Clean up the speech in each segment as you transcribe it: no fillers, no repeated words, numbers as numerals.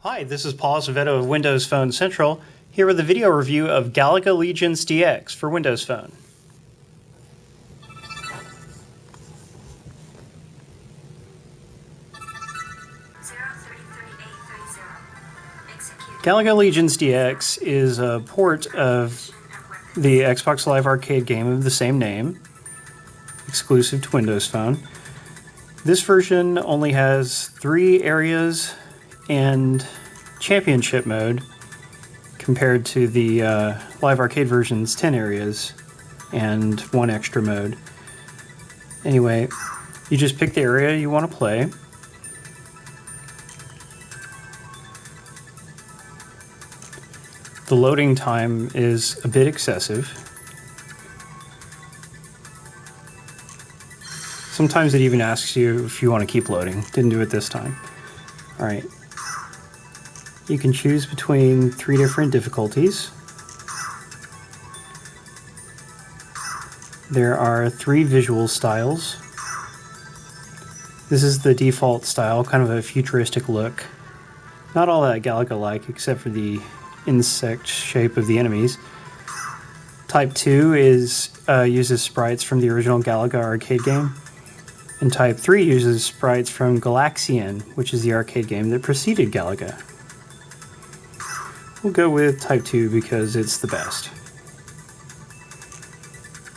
Hi, this is Paul Acevedo of Windows Phone Central, here with a video review of Galaga Legions DX for Windows Phone. Galaga Legions DX is a port of the Xbox Live Arcade game of the same name, exclusive to Windows Phone. This version only has 3 areas and championship mode compared to the Live Arcade version's 10 areas and 1 extra mode. Anyway, you just pick the area you want to play. The loading time is a bit excessive. Sometimes it even asks you if you want to keep loading. Didn't do it this time. Alright. You can choose between 3 different difficulties. There are 3 visual styles. This is the default style, kind of a futuristic look. Not all that Galaga-like, except for the insect shape of the enemies. Type 2 uses sprites from the original Galaga arcade game. And Type 3 uses sprites from Galaxian, which is the arcade game that preceded Galaga. We'll go with Type 2 because it's the best.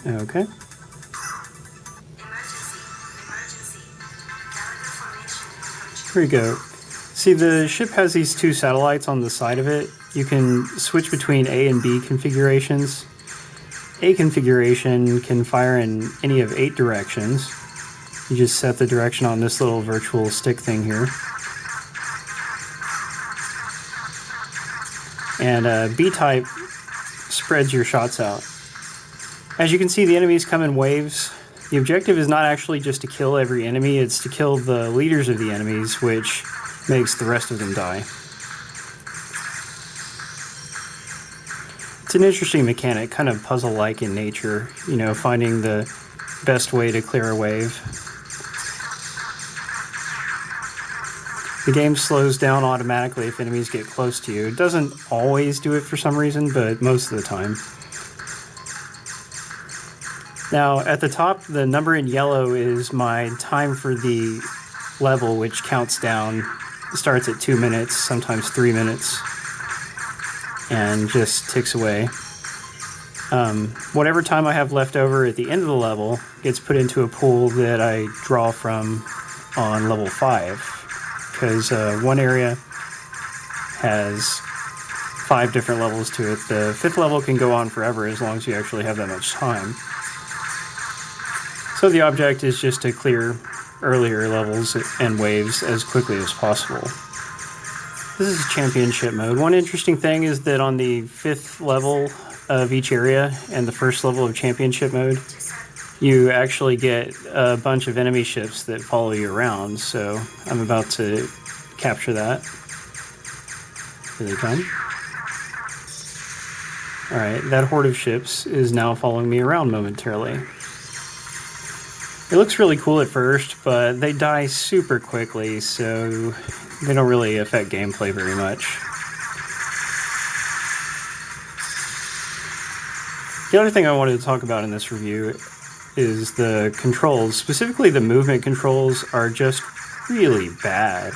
Okay. Here we go. See, the ship has these 2 satellites on the side of it. You can switch between A and B configurations. A configuration can fire in any of 8 directions. You just set the direction on this little virtual stick thing here. And B-type spreads your shots out. As you can see, the enemies come in waves. The objective is not actually just to kill every enemy, it's to kill the leaders of the enemies, which makes the rest of them die. It's an interesting mechanic, kind of puzzle-like in nature, you know, finding the best way to clear a wave. The game slows down automatically if enemies get close to you. It doesn't always do it for some reason, but most of the time. Now, at the top, the number in yellow is my time for the level, which counts down. It starts at 2 minutes, sometimes 3 minutes, and just ticks away. Whatever time I have left over at the end of the level gets put into a pool that I draw from on level 5. Because one area has 5 different levels to it. The 5th level can go on forever as long as you actually have that much time. So the object is just to clear earlier levels and waves as quickly as possible. This is championship mode. One interesting thing is that on the 5th level of each area and the 1st level of championship mode, you actually get a bunch of enemy ships that follow you around, so I'm about to capture that. Here they come. Alright, that horde of ships is now following me around momentarily. It looks really cool at first, but they die super quickly, so they don't really affect gameplay very much. The other thing I wanted to talk about in this review is the controls. Specifically, the movement controls are just really bad.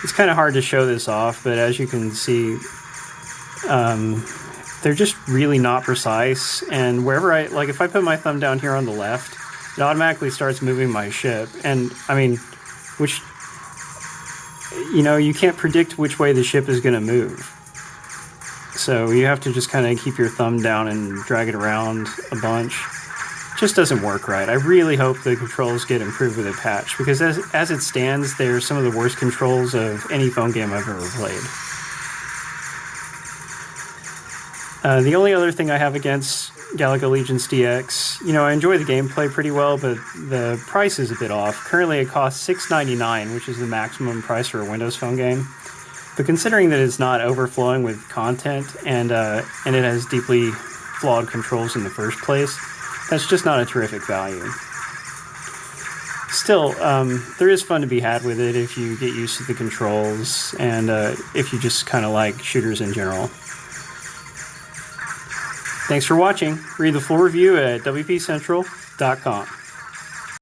It's kind of hard to show this off, but as you can see, they're just really not precise, and wherever like if I put my thumb down here on the left, it automatically starts moving my ship, and I mean, which, you know, you can't predict which way the ship is going to move. So you have to just kind of keep your thumb down and drag it around a bunch. It just doesn't work right. I really hope the controls get improved with a patch, because as it stands, they're some of the worst controls of any phone game I've ever played. The only other thing I have against Galaga Legions DX, you know, I enjoy the gameplay pretty well, but the price is a bit off. Currently it costs $6.99, which is the maximum price for a Windows Phone game. But considering that it's not overflowing with content and it has deeply flawed controls in the first place, that's just not a terrific value. still, there is fun to be had with it if you get used to the controls and if you just kind of like shooters in general. Thanks for watching. Read the full review at wpcentral.com.